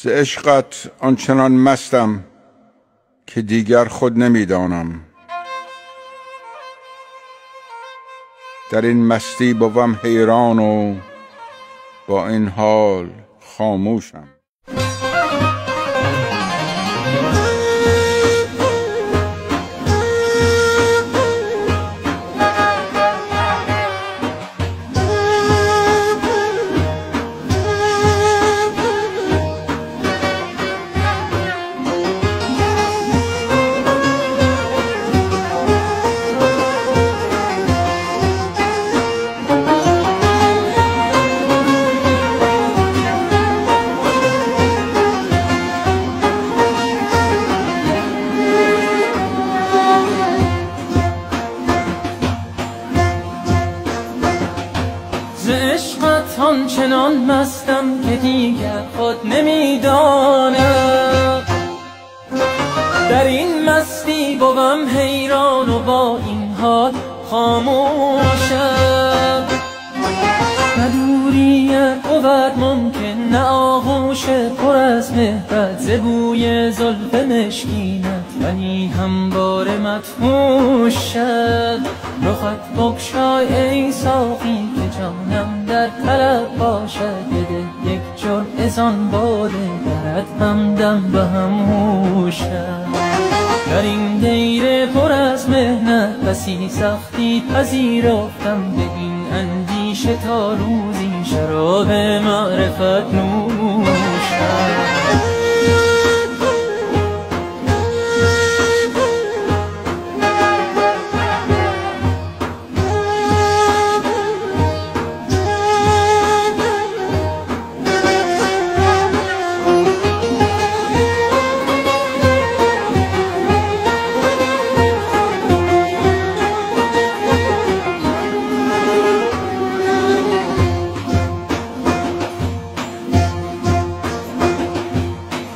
ز عشقت آنچنان مستم که دیگر خود نمیدانم. در این مستی بوم حیران و با این حال خاموشم. ز عشقت آنچنان مستم که دیگر خود نمیدانم. در این مستی بوم حیران و با این حال خاموشم. نه دوریت بود ممکن، نه آغوش پر از مهرت، ز بوی زلف مشکینت ولی همواره مدهوشم. رخت بگشای ای ساقی که جانم در طلب باشد، بده یک جرعه زان باده برد همدم به هم هوشم. در این دیر پر از محنت بسی سختی پذیرفتم، به این اندیشه تا روزی شراب معرفت نوشم.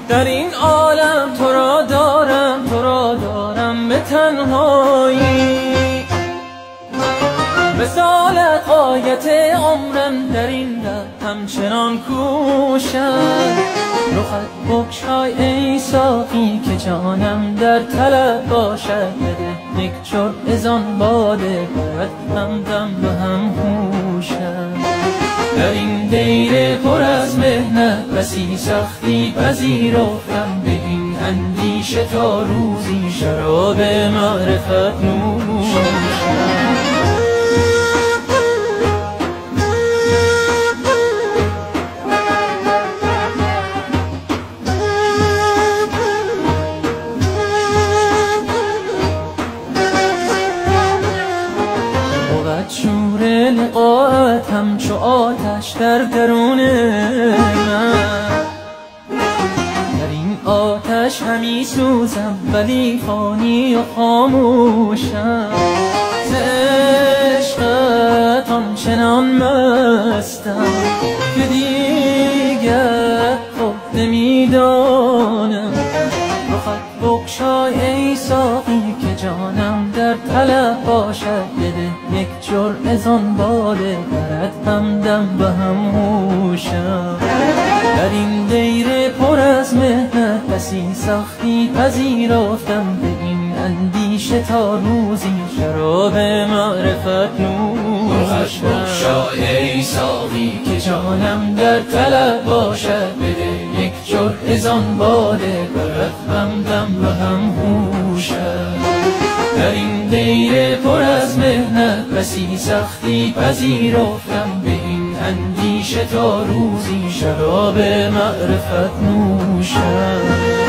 در این عالم تو را دارم به تنهایی، وصالت غایت عمرم، در این ره همچنان کوشم. رخت بگشای ای ساقی که جانم در طلب باشد، بده یک جرعه زان باده برد همدم به هم هوشم. در این دیر پر از محنت بسی سختی پذیرفتم، به این اندیشه تا روزی شراب معرفت نوشم. شور لقاءت همچو آتش در درون من، در این آتش همی سوزم ولی فانی و خاموشم. ز عشقت آنچنان مستم که دیگر خود نمیدانم. رخت بگشای ای ساقی که جانم در طلب باشد، بده یک جرعه زان باده برد همدم به هم هوشم. در این دیر پر از محنت بسی سختی پذیرفتم، به این اندیشه تا روزی شراب معرفت نوشم. بگشای ای ساقی که جانم در طلب باشد، بده یک جرعه زان باده برد همدم به هم هوشم. در این دیر پر از محنت بسی سختی پذیرفتم، به این اندیشه تا روزی شراب معرفت نوشم.